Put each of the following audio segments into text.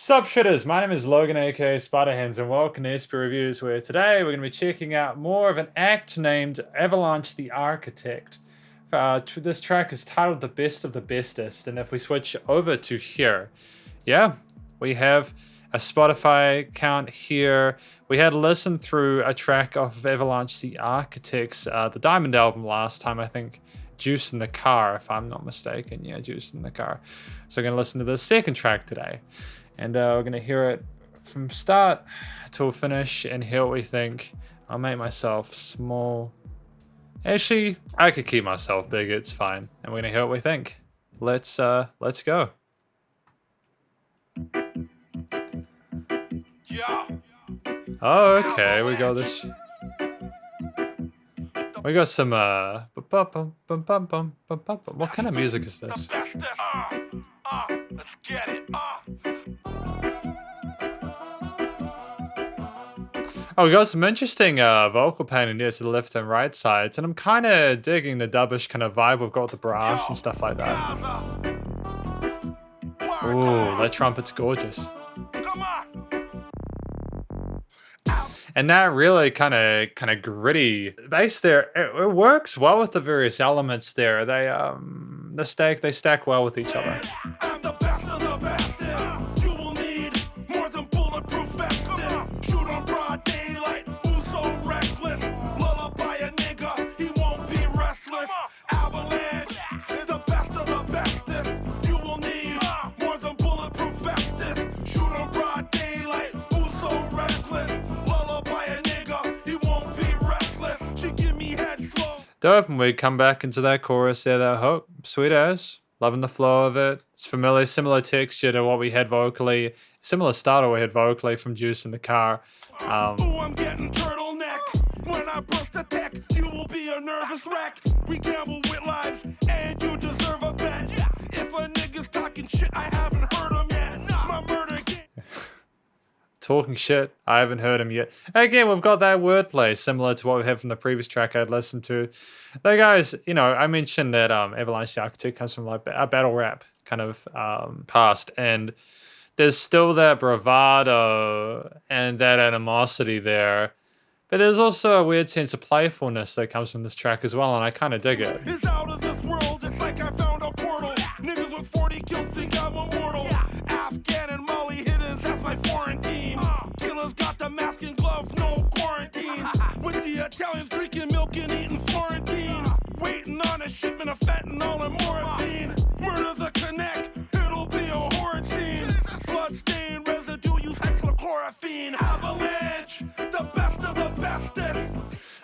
Sup Shredders, my name is Logan aka Spiderhands and welcome to SP Reviews, where today we're going to be checking out more of an act named Avalanche the Architect. This track is titled The Best of the Bestest, and if we switch over to here, we have a Spotify account here. We had listened through a track of Avalanche the Architect's the Diamond album last time, I think. Juice in the Car, if I'm not mistaken. Yeah, Juice in the Car. So we're going to listen to the second track today. And we're going to hear it from start till finish and hear what we think. I'll make myself small. Actually, I could keep myself big, it's fine. And we're going to hear what we think. Let's go. Oh, okay, we got this. We got some, what kind of music is this? Let's get it. Oh, we got some interesting vocal painting here to the left and right sides, and I'm kind of digging the dubbish kind of vibe we've got with the brass and stuff like that. Ooh, that trumpet's gorgeous. Come on. And that really kind of gritty bass there, it works well with the various elements there. They stack well with each other. I'm the best of the best. You will need more than bulletproof vest. Shoot on broad daylight. Who's so reckless? Lullaby a nigga, he won't be restless. Avalanche is the best of the bestest. You will need more than bulletproof vest. Shoot on broad daylight. Who's so reckless? Lullaby a nigga, he won't be restless. She give me head slow. Dope, and we come back into that chorus there, that hook, sweet as. Loving the flow of it. It's familiar, similar texture to what we had vocally, similar style to what we had vocally from Juice in the Car. Ooh, I'm getting turtleneck. When I burst attack, you will be a nervous wreck. We gamble with lives, and you deserve a bet. If a nigga's talking shit, I haven't heard him yet. My murder game. Talking shit, I haven't heard him yet. Again, we've got that wordplay similar to what we had from the previous track I'd listened to. Though, guys, you know, I mentioned that Avalanche the Architect comes from like a battle rap kind of past, and there's still that bravado and that animosity there. But there's also a weird sense of playfulness that comes from this track as well, and I kind of dig it. It's out of this world, it's like I found a portal. Niggas with 40 kills think I'm immortal. Afghan and Molly hitters, that's my foreign team. Killers got the mask and gloves, no quarantine. With the Italians drinking milk and eating Florentine. Waiting on a shipment of fentanyl and morphine. Murder's a connect, it'll be a horrid scene. Blood-stained residue, use hexachlorophene. Avalanche, the best of the bestest.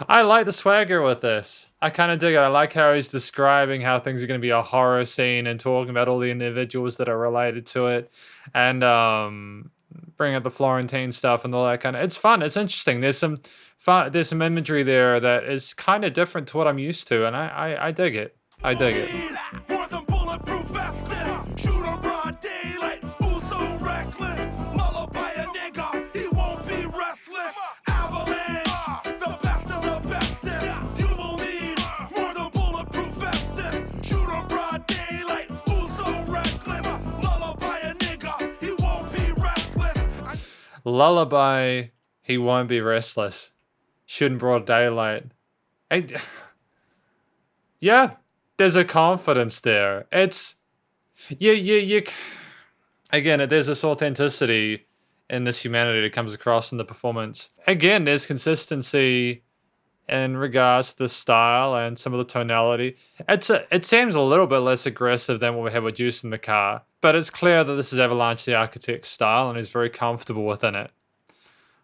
I like the swagger with this. I kind of dig it. I like how he's describing how things are going to be a horror scene and talking about all the individuals that are related to it, and bring up the Florentine stuff and all that kind of. It's fun. It's interesting. There's some fun. There's some imagery there that is kind of different to what I'm used to, and I dig it. I dig it. More than bulletproof vest. Shoot on broad daylight. Who's so reckless? Lullaby a nigga, he won't be restless. Avalanche, the best of the bestest. You will need more than bulletproof vest. Shoot on broad daylight. Who's so reckless? Lullaby a nigga, he won't be restless. Lullaby, he won't be restless. Shooting broad daylight. Yeah, there's a confidence there. It's again, there's this authenticity in this humanity that comes across in the performance. Again, there's consistency in regards to the style and some of the tonality. It seems a little bit less aggressive than what we had with Juice in the Car, but it's clear that this is Avalanche the Architect's style and he's very comfortable within it.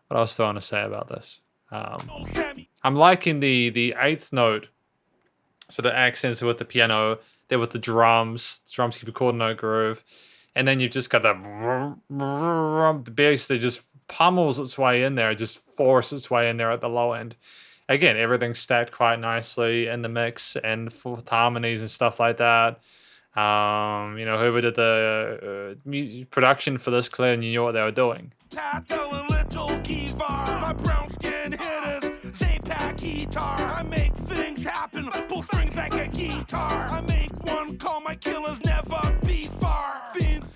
What else do I want to say about this? I'm liking the eighth note, so the accents with the piano, there with the drums. The drums keep a quarter note groove, and then you've just got the bass that just pummels its way in there, just forces its way in there at the low end. Again, everything's stacked quite nicely in the mix and fourth harmonies and stuff like that. You know, whoever did the music production for this clearly knew what they were doing. My brown skin hitters, they pack guitar. I make things happen, pull strings like a guitar. I make one call, my killers never be far. Fiends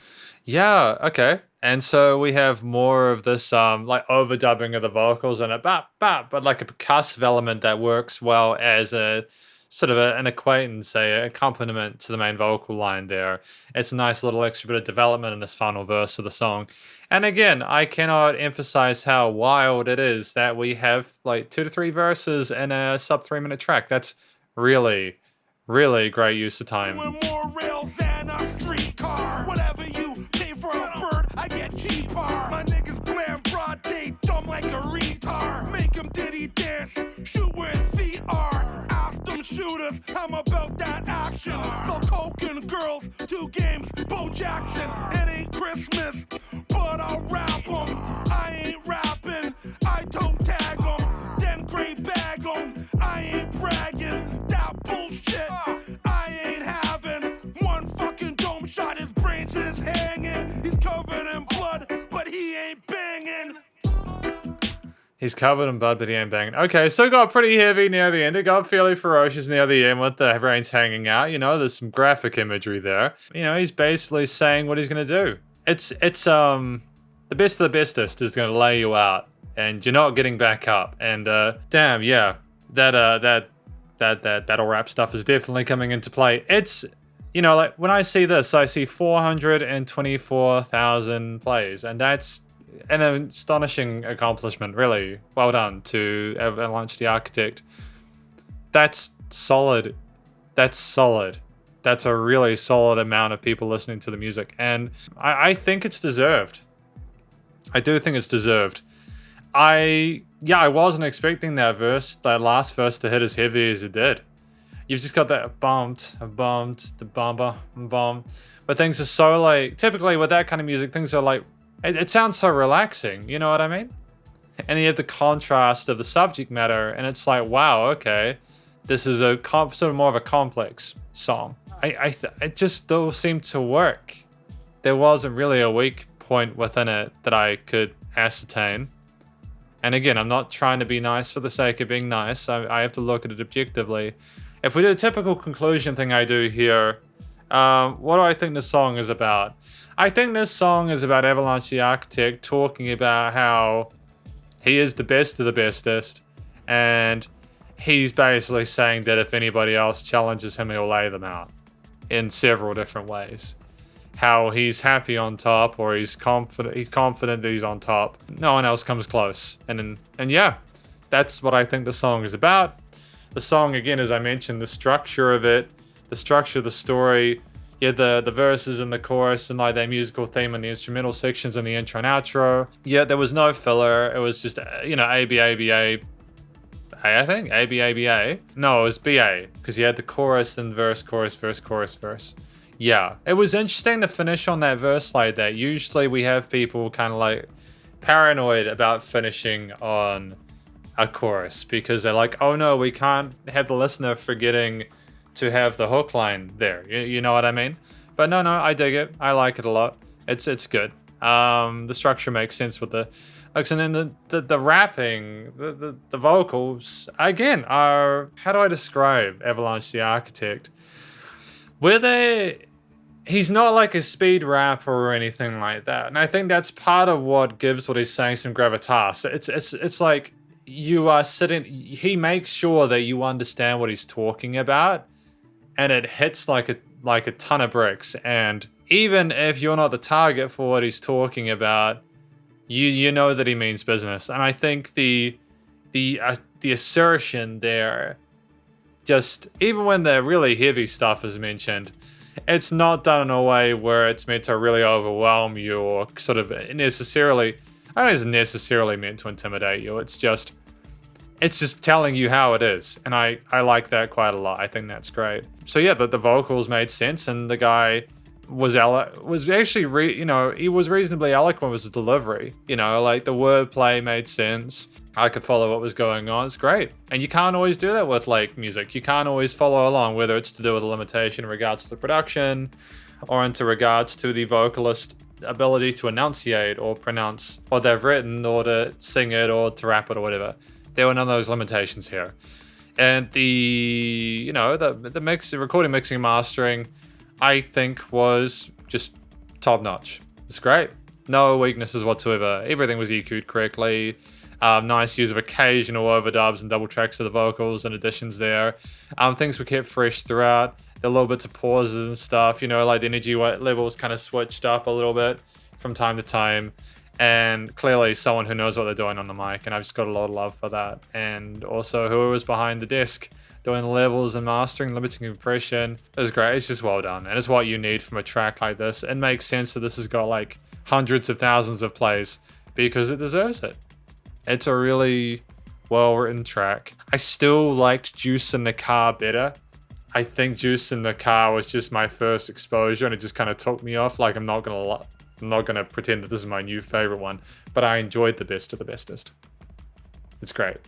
Yeah, okay. And so we have more of this like overdubbing of the vocals and a but like a percussive element that works well as a sort of an acquaintance, a accompaniment to the main vocal line there. It's a nice little extra bit of development in this final verse of the song. And again, I cannot emphasize how wild it is that we have like 2 to 3 verses in a sub 3 minute track. That's really, really great use of time. Doing more rails than a streetcar. Whatever you pay for a bird, I get cheaper. My niggas blam broad day, dumb like a retard. Make them diddy dance, shoot where his feet are. Ask them shooters, I'm about that action. So coke and girls, 2 games, Bo Jackson. It ain't Christmas, but I'll rap 'em. I ain't rapping, I don't tag 'em. Then gray bag 'em, I ain't bragging. That bullshit, I ain't having. One fucking dome shot, his brains is hanging. He's covered in blood, but he ain't banging. He's covered in blood, but he ain't banging. Okay, so it got pretty heavy near the end. It got fairly ferocious near the end with the brains hanging out. You know, there's some graphic imagery there. You know, he's basically saying what he's gonna do. It's the best of the bestest is gonna lay you out, and you're not getting back up. And damn, yeah, that all rap stuff is definitely coming into play. It's, you know, like when I see this, I see 424,000 plays, and that's an astonishing accomplishment. Really well done to Avalanche the Architect. That's solid. That's solid. That's a really solid amount of people listening to the music, and I think it's deserved. I do think it's deserved. I wasn't expecting that last verse to hit as heavy as it did. You've just got that the bomb. But things are so like, typically with that kind of music, things are like, it sounds so relaxing, you know what I mean? And you have the contrast of the subject matter, and it's like, wow, okay, this is a sort of more of a complex song. It just all seemed to work. There wasn't really a weak point within it that I could ascertain. And again, I'm not trying to be nice for the sake of being nice. I have to look at it objectively. If we do a typical conclusion thing I do here, what do I think this song is about? I think this song is about Avalanche the Architect talking about how he is the best of the bestest, and he's basically saying that if anybody else challenges him, he'll lay them out in several different ways. How he's happy on top, or he's confident that he's on top. No one else comes close. And yeah, that's what I think the song is about. The song, again, as I mentioned, the structure of it, the structure of the story, yeah, the verses and the chorus and like their musical theme and the instrumental sections and the intro and outro. Yeah, there was no filler. It was just, you know, A, B, A, B, A. I think A, B, A, B, A. No, it was B, A, because you had the chorus, then verse, chorus, verse, chorus, verse. Yeah, it was interesting to finish on that verse like that. Usually we have people kind of like paranoid about finishing on a chorus because they're like, oh no, we can't have the listener forgetting to have the hook line there. You know what I mean? But no, I dig it. I like it a lot. It's good. The structure makes sense with the hooks, and then the rapping, the vocals again are, how do I describe Avalanche the Architect? He's not like a speed rapper or anything like that. And I think that's part of what gives what he's saying some gravitas. It's like you are sitting, he makes sure that you understand what he's talking about, and it hits like a ton of bricks. And even if you're not the target for what he's talking about, you know that he means business. And I think the assertion there, just even when the really heavy stuff is mentioned, it's not done in a way where it's meant to really overwhelm you or sort of necessarily, I don't know if it's necessarily meant to intimidate you. It's just telling you how it is. And I like that quite a lot. I think that's great. So yeah, the vocals made sense, and the guy was actually, he was reasonably eloquent with his delivery. You know, like the wordplay made sense. I could follow what was going on. It's great. And you can't always do that with like music. You can't always follow along, whether it's to do with a limitation in regards to the production or into regards to the vocalist ability to enunciate or pronounce what they've written or to sing it or to rap it or whatever. There were none of those limitations here. And the recording, mixing, and mastering, I think was just top notch. It's great. No weaknesses whatsoever. Everything was EQ'd correctly. Nice use of occasional overdubs and double tracks of the vocals and additions there. Things were kept fresh throughout. There were little bits of pauses and stuff, you know, like the energy levels kind of switched up a little bit from time to time. And clearly someone who knows what they're doing on the mic, and I've just got a lot of love for that. And also whoever was behind the desk doing the levels and mastering, limiting compression. It was great. It's just well done. And it's what you need from a track like this. It makes sense that this has got like hundreds of thousands of plays because it deserves it. It's a really well-written track. I still liked Juice in the Car better. I think Juice in the Car was just my first exposure and it just kind of took me off. Like, I'm not gonna pretend that this is my new favorite one, but I enjoyed the best of the bestest. It's great.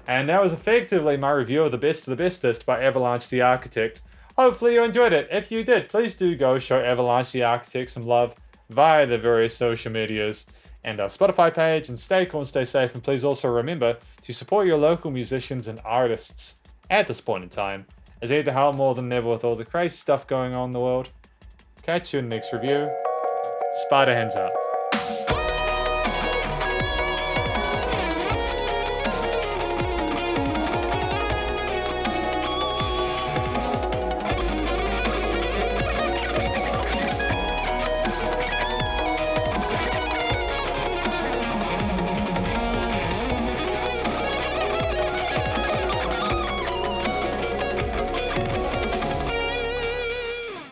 And that was effectively my review of the best of the bestest by Avalanche the Architect. Hopefully you enjoyed it. If you did, please do go show Avalanche the Architect some love via the various social medias and our Spotify page, and stay cool and stay safe. And please also remember to support your local musicians and artists at this point in time, as they need the help more than ever with all the crazy stuff going on in the world. Catch you in the next review. Spider hands up.